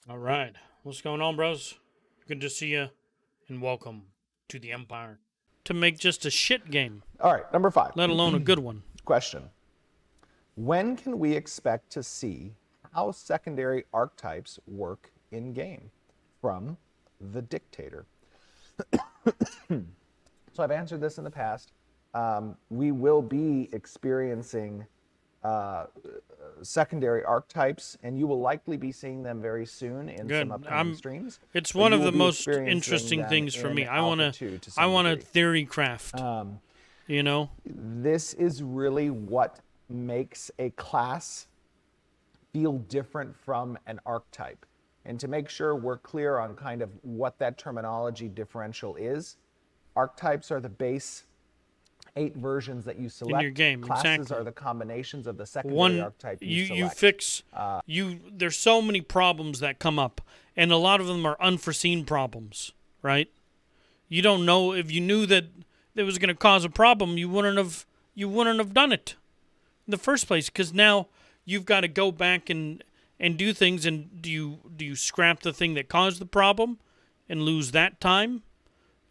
All right. What's going on, bros? Good to see you, and welcome to the Empire. To make just a shit game, All right, number 5. let alone a good one. Question. When can we expect to see how secondary archetypes work in game? From the dictator. So I've answered this in the past. We will be experiencing uh, secondary archetypes, and you will likely be seeing them very soon in some Good. upcoming streams. It's But one you of will the be most experiencing interesting them things for in me. Alpha 2 to I some want to degree. theory craft. You know, This is really what makes a class feel different from an archetype. And to make sure we're clear on kind of what that terminology differential is, archetypes are the base 8 versions that you in your select. game, Classes exactly. are the combinations of the secondary One, archetype you you select. fix you. There's so many problems that come up, and a lot of them are unforeseen problems, right? You don't know if you knew that it was going to cause a problem, you wouldn't have done it in the first place, because now you've got to go back and do things. And do you scrap the thing that caused the problem and lose that time?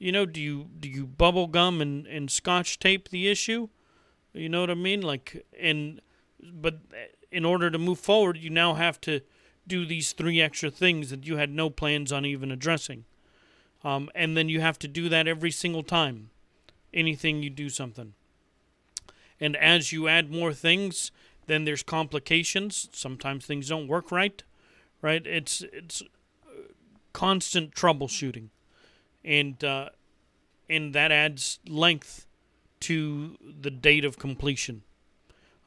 Do you bubble gum and scotch tape the issue? You know what I mean? But in order to move forward, you now have to do these three extra things that you had no plans on even addressing. And then you have to do that every single time. Anything you do something. And as you add more things, then there's complications. Sometimes things don't work right. Right? It's constant troubleshooting, and that adds length to the date of completion.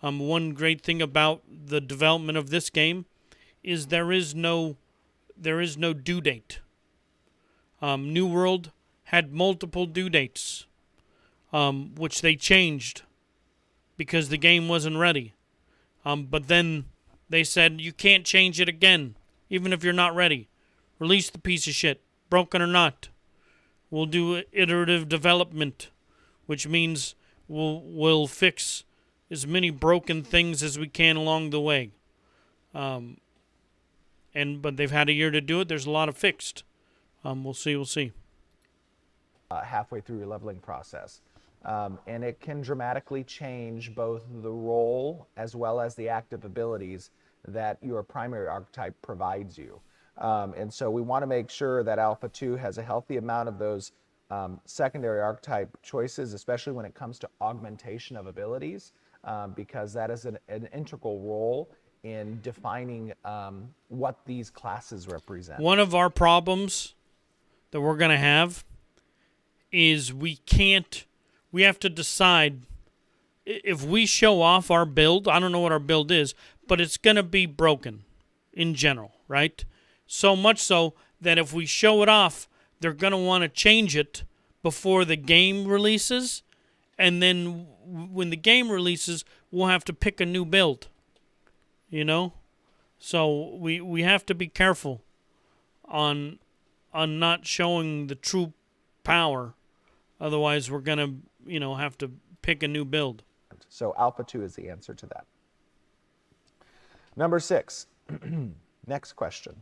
One great thing about the development of this game is there is no due date. New World had multiple due dates, which they changed because the game wasn't ready. But then they said you can't change it again, even if you're not ready. Release the piece of shit, broken or not. We'll do iterative development, which means we'll fix as many broken things as we can along the way. But they've had a year to do it. There's a lot of fixed. We'll see. We'll see. Halfway through your leveling process. And it can dramatically change both the role as well as the active abilities that your primary archetype provides you. And so we want to make sure that Alpha 2 has a healthy amount of those secondary archetype choices, especially when it comes to augmentation of abilities, because that is an integral role in defining what these classes represent. One of our problems that we're going to have is we have to decide if we show off our build. I don't know what our build is, but it's going to be broken in general, right? So much so that if we show it off, they're going to want to change it before the game releases. And then when the game releases, we'll have to pick a new build, you know? So we have to be careful on not showing the true power. Otherwise, we're going to, have to pick a new build. So Alpha 2 is the answer to that. Number 6, next question.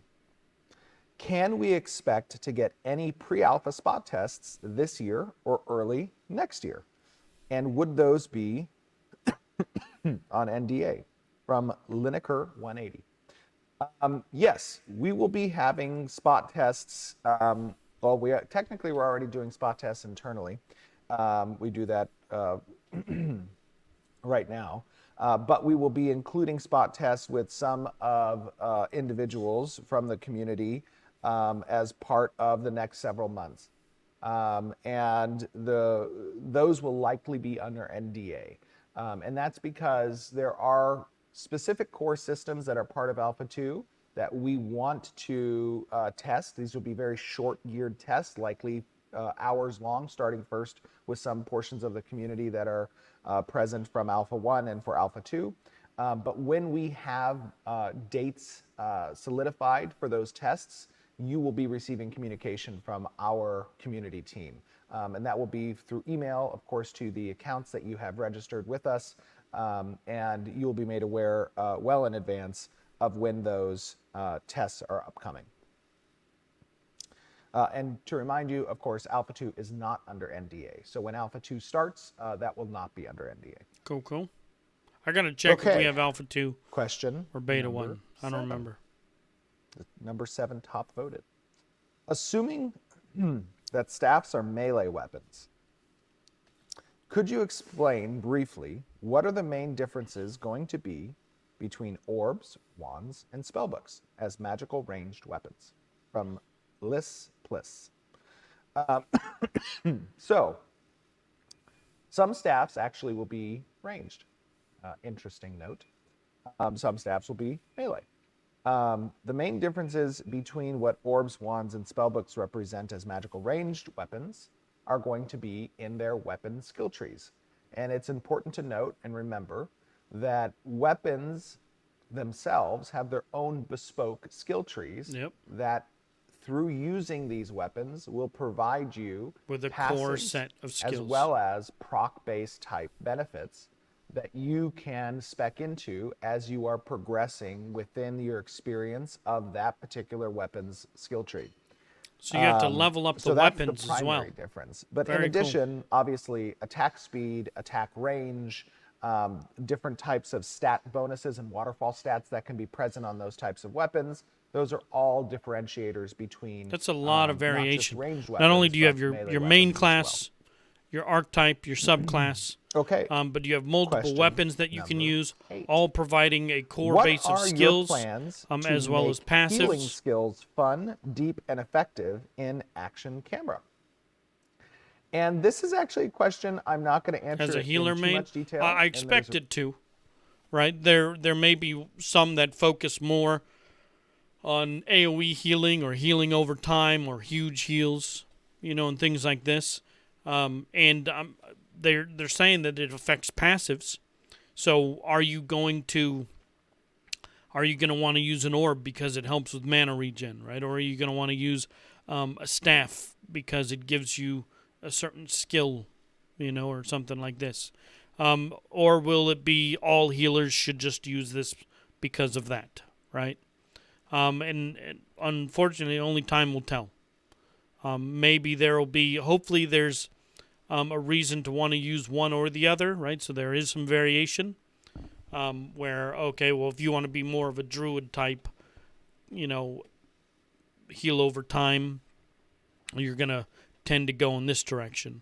Can we expect to get any pre-alpha spot tests this year or early next year? And would those be on NDA? From Lineker 180. Yes, we will be having spot tests. Technically we're already doing spot tests internally. We do that right now. But we will be including spot tests with some of individuals from the community as part of the next several months. And those will likely be under NDA. And that's because there are specific core systems that are part of Alpha 2 that we want to test. These will be very short-geared tests, likely hours long, starting first with some portions of the community that are present from Alpha 1 and for Alpha 2. But when we have dates solidified for those tests, you will be receiving communication from our community team. And that will be through email, of course, to the accounts that you have registered with us. And you will be made aware well in advance of when those tests are upcoming. And to remind you, of course, Alpha 2 is not under NDA. So when Alpha 2 starts, that will not be under NDA. Cool. I got to check if we have Alpha 2 question or Beta number 1. I don't remember. Number 7 top voted. Assuming that staffs are melee weapons, could you explain briefly what are the main differences going to be between orbs, wands, and spellbooks as magical ranged weapons? From Liss Pliss. So, some staffs actually will be ranged. Interesting note. Some staffs will be melee. The main differences between what orbs, wands, and spellbooks represent as magical ranged weapons are going to be in their weapon skill trees. And it's important to note and remember that weapons themselves have their own bespoke skill trees that through using these weapons will provide you with a core set of skills as well as proc-based type benefits that you can spec into as you are progressing within your experience of that particular weapon's skill tree. So you have to level up the weapons as well. Difference. But in addition, obviously, attack speed, attack range, different types of stat bonuses and waterfall stats that can be present on those types of weapons. Those are all differentiators between. That's a lot of variation. Not only do you have your main class, your archetype, your subclass. Okay. But you have multiple weapons that you can use, all providing a core base of skills, as well as passives. Healing skills fun, deep, and effective in action camera. And this is actually a question I'm not going to answer as a healer in too main. Much detail. I expected to, right? There may be some that focus more on AoE healing or healing over time or huge heals, and things like this. They're saying that it affects passives. So are you going to want to use an orb because it helps with mana regen, right? Or are you going to want to use a staff because it gives you a certain skill, or something like this? Or will it be all healers should just use this because of that, right? And unfortunately, only time will tell. Maybe hopefully there's a reason to want to use one or the other, right? So there is some variation where, if you want to be more of a druid type, heal over time, you're going to tend to go in this direction.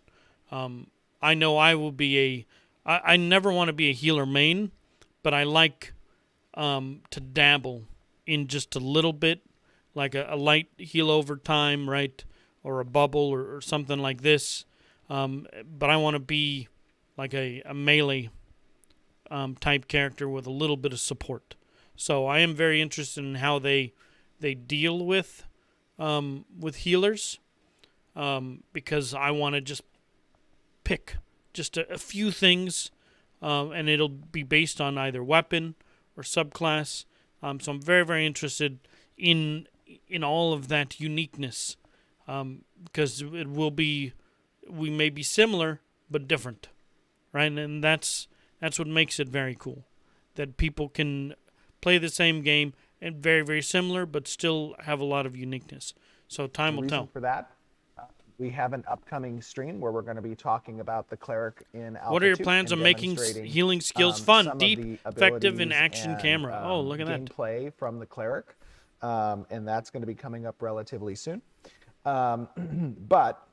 I know I will be I never want to be a healer main, but I like to dabble in just a little bit, like a light heal over time, right? Or a bubble or something like this. But I want to be like a melee type character with a little bit of support. So I am very interested in how they deal with healers, because I want to just pick just a few things, and it'll be based on either weapon or subclass. So I'm very, very interested in all of that uniqueness, because it will be. We may be similar but different, right? And that's what makes it very cool, that people can play the same game and very, very similar but still have a lot of uniqueness. So time will tell. For that, we have an upcoming stream where we're going to be talking about the cleric in Alpha 2. What are your plans on making healing skills fun, deep, effective, in action camera? Oh, look at that. Gameplay from the cleric, and that's going to be coming up relatively soon. But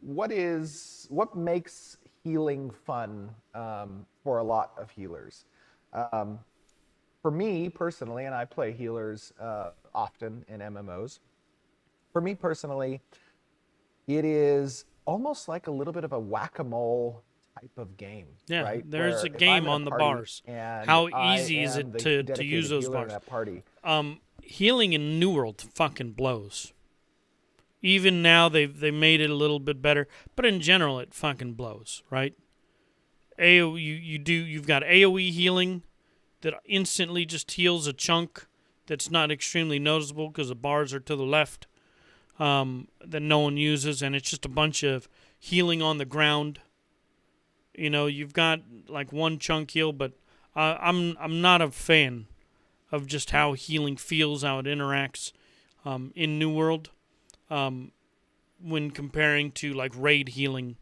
what makes healing fun for a lot of healers? For me personally, and I play healers often in MMOs. For me personally, it is almost like a little bit of a whack-a-mole type of game. Yeah, right? There's a game on the bars. How easy is it to use those bars? Healing in New World fucking blows. Even now, they made it a little bit better, but in general, it fucking blows, right? You've got AoE healing that instantly just heals a chunk that's not extremely noticeable because the bars are to the left, that no one uses, and it's just a bunch of healing on the ground. You've got like one chunk heal, but I'm not a fan of just how healing feels, how it interacts in New World. when comparing to like raid healing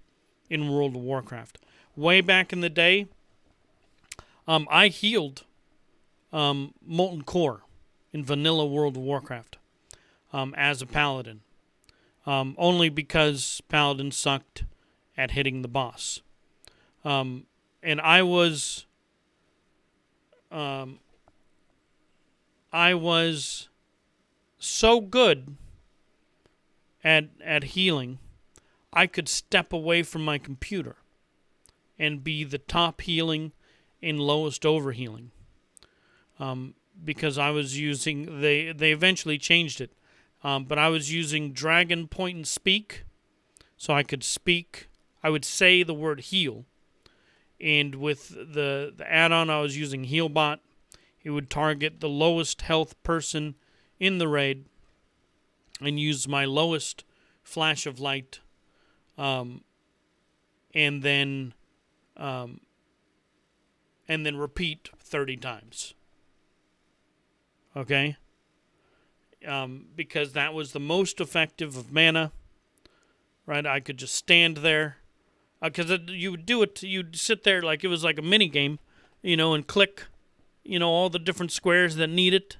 in World of Warcraft. Way back in the day, I healed Molten Core in vanilla World of Warcraft as a paladin, only because paladins sucked at hitting the boss. And I was so good at healing, I could step away from my computer and be the top healing and lowest overhealing. Because I was using, they eventually changed it, but I was using Dragon Point and Speak, so I could speak, I would say the word heal, and with the add-on I was using HealBot, it would target the lowest health person in the raid and use my lowest flash of light, and then repeat 30 times. Okay? Because that was the most effective of mana, right? I could just stand there. Because you would do it, you'd sit there like it was like a mini game, and click, all the different squares that need it,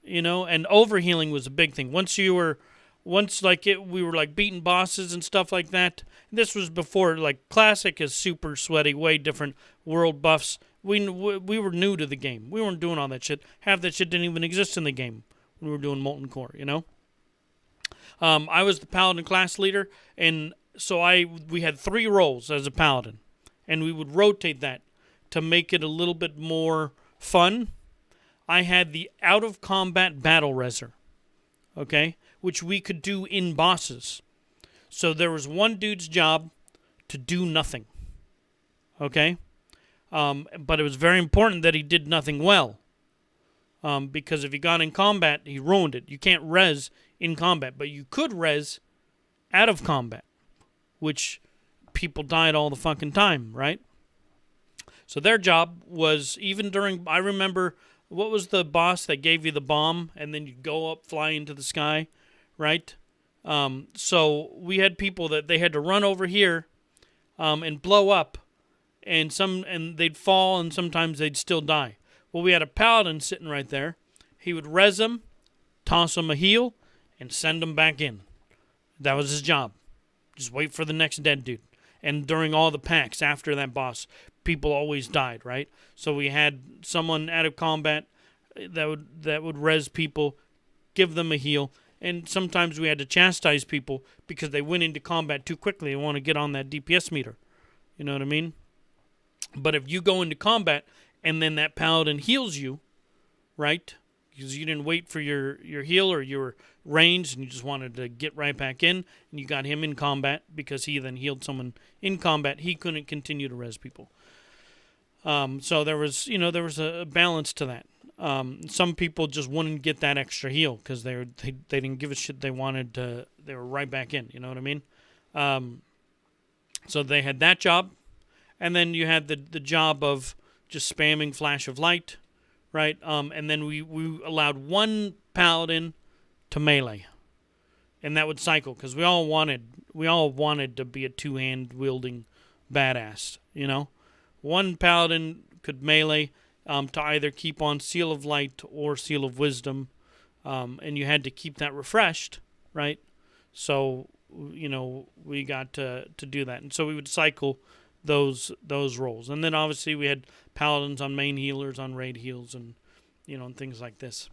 and overhealing was a big thing. We were like beating bosses and stuff like that. This was before, like, Classic is super sweaty, way different world buffs. We were new to the game. We weren't doing all that shit. Half that shit didn't even exist in the game when we were doing Molten Core, I was the Paladin class leader, and so we had 3 roles as a Paladin, and we would rotate that to make it a little bit more fun. I had the out-of-combat battle reser, okay, which we could do in bosses. So there was one dude's job to do nothing, okay? But it was very important that he did nothing well, because if he got in combat, he ruined it. You can't res in combat, but you could res out of combat, which people died all the fucking time, right? So their job was, even during, I remember, what was the boss that gave you the bomb and then you'd go up, fly into the sky, right? So we had people that they had to run over here and blow up, and they'd fall, and sometimes they'd still die. Well, we had a paladin sitting right there. He would res them, toss them a heal, and send them back in. That was his job. Just wait for the next dead dude. And during all the packs after that boss, people always died, right? So we had someone out of combat that would res people, give them a heal, and sometimes we had to chastise people because they went into combat too quickly and want to get on that DPS meter. You know what I mean? But if you go into combat and then that paladin heals you, right? Because you didn't wait for your heal, or you were ranged and you just wanted to get right back in, and you got him in combat because he then healed someone in combat, he couldn't continue to res people. So there was a balance to that. Some people just wouldn't get that extra heal because they didn't give a shit. They were right back in. You know what I mean? So they had that job, and then you had the job of just spamming Flash of Light, right? And then we allowed one paladin to melee, and that would cycle because we all wanted to be a two-hand wielding badass. One paladin could melee to either keep on Seal of Light or Seal of Wisdom, and you had to keep that refreshed, right? So we got to do that, and so we would cycle those roles, and then obviously we had paladins on main healers, on raid heals, and and things like this.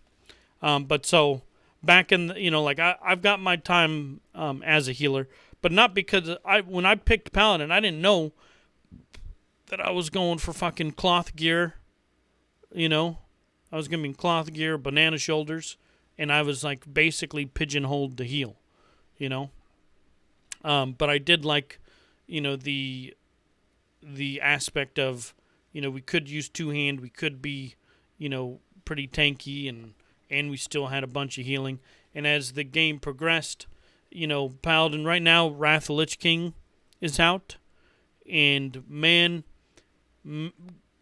But so back in I've got my time as a healer, but not because when I picked paladin, I didn't know that I was going for fucking cloth gear. I was gonna be cloth gear, banana shoulders, and I was like basically pigeonholed to heal. But I did like the aspect of we could use two-hand, we could be pretty tanky, and we still had a bunch of healing. And as the game progressed, Paladin right now, Wrath of the Lich King is out, and man,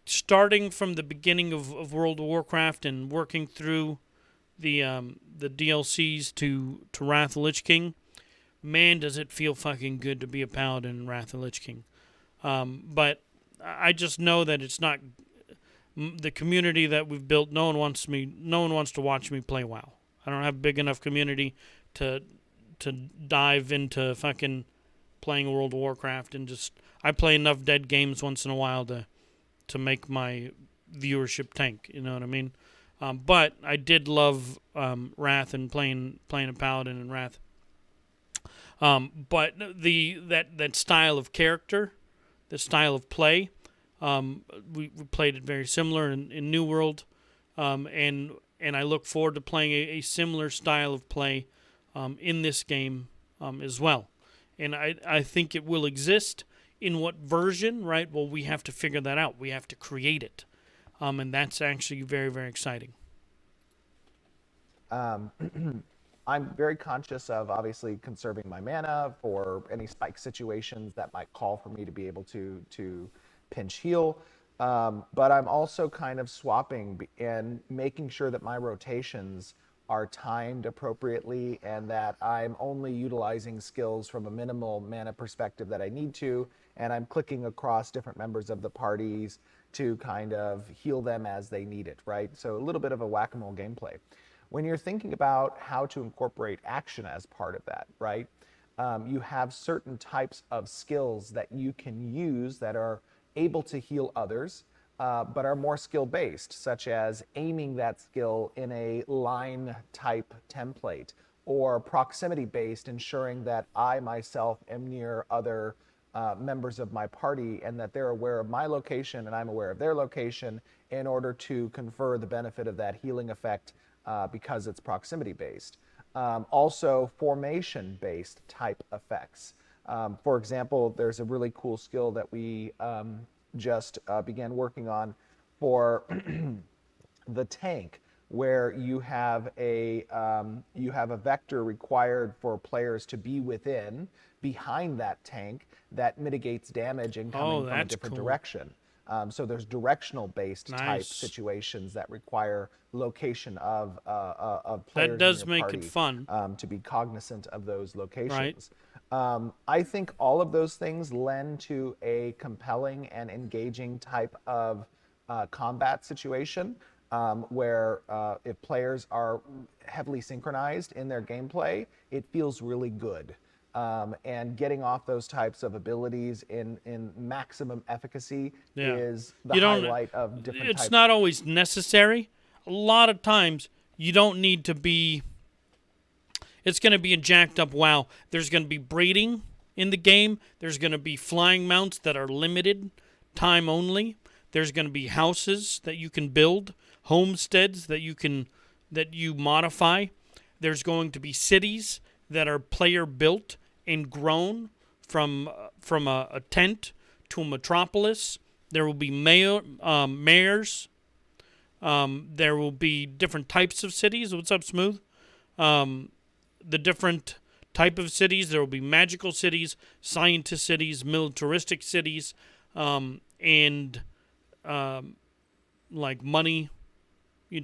starting from the beginning of World of Warcraft and working through the the DLCs to Wrath of Lich King, man, does it feel fucking good to be a paladin in Wrath of Lich King. But I just know that it's not the community that we've built. No one wants to watch me play WoW. I don't have a big enough community to dive into fucking playing World of Warcraft, and just I play enough dead games once in a while to make my viewership tank. You know what I mean? But I did love Wrath and playing a paladin in Wrath. But that style of character, the style of play, we played it very similar in New World, and I look forward to playing a similar style of play in this game as well. And I think it will exist. In what version, right? Well, we have to figure that out. We have to create it. And that's actually very, very exciting. I'm very conscious of obviously conserving my mana for any spike situations that might call for me to be able to pinch heal. But I'm also kind of swapping and making sure that my rotations are timed appropriately and that I'm only utilizing skills from a minimal mana perspective that I need to, and I'm clicking across different members of the parties to kind of heal them as they need it, right? So a little bit of a whack-a-mole gameplay. When you're thinking about how to incorporate action as part of that, right? You have certain types of skills that you can use that are able to heal others, but are more skill-based, such as aiming that skill in a line-type template, or proximity-based, ensuring that I myself am near other members of my party and that they're aware of my location and I'm aware of their location in order to confer the benefit of that healing effect because it's proximity-based. Also, formation-based type effects. For example, there's a really cool skill that we just began working on for the tank, where you have a vector required for players to be behind that tank that mitigates damage and coming from a different direction. So there's directional based type situations that require location of players. That does in your make party, it fun. To be cognizant of those locations. Right. I think all of those things lend to a compelling and engaging type of combat situation where if players are heavily synchronized in their gameplay, it feels really good. And getting off those types of abilities in maximum efficacy is the highlight of different types. It's not always necessary. A lot of times you don't need to be... It's going to be a jacked up WoW. There's going to be breeding in the game. There's going to be flying mounts that are limited, time only. There's going to be houses that you can build, homesteads that you modify. There's going to be cities that are player built and grown from a tent to a metropolis. There will be mayors. There will be different types of cities. What's up, Smooth? The different type of cities. There will be magical cities, scientist cities, militaristic cities, and like money,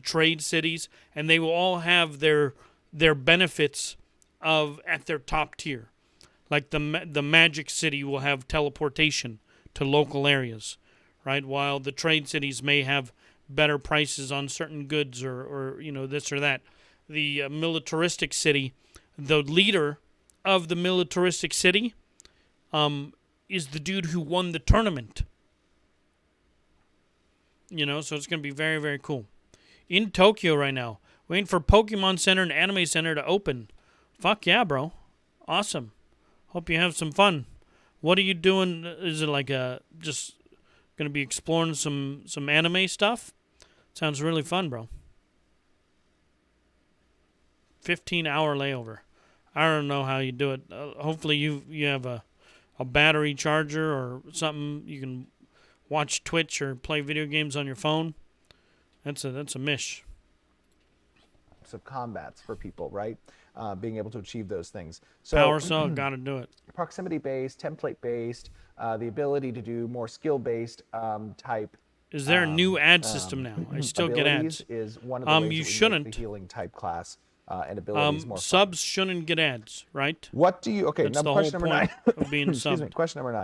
trade cities, and they will all have their benefits at their top tier. Like the magic city will have teleportation to local areas, right? While the trade cities may have better prices on certain goods or this or that. The militaristic city, the leader of the militaristic city is the dude who won the tournament. So it's going to be very, very cool. In Tokyo right now, waiting for Pokemon Center and Anime Center to open. Fuck yeah, bro. Awesome. Hope you have some fun. What are you doing? Is it like just going to be exploring some anime stuff? Sounds really fun, bro. 15-hour layover. I don't know how you do it. Hopefully you have a battery charger or something. You can watch Twitch or play video games on your phone. That's a mish. Of combats for people, right? Being able to achieve those things. So Power Cell, gotta do it. Proximity-based, template-based, the ability to do more skill-based type. Is there a new ad system now? I still get ads. Is one of the ways you that we shouldn't. make the healing type class and abilities more fun. Subs shouldn't get ads, right? What do you? Okay, That's now the question whole number point 9. of being Excuse me. subbed. Question number 9.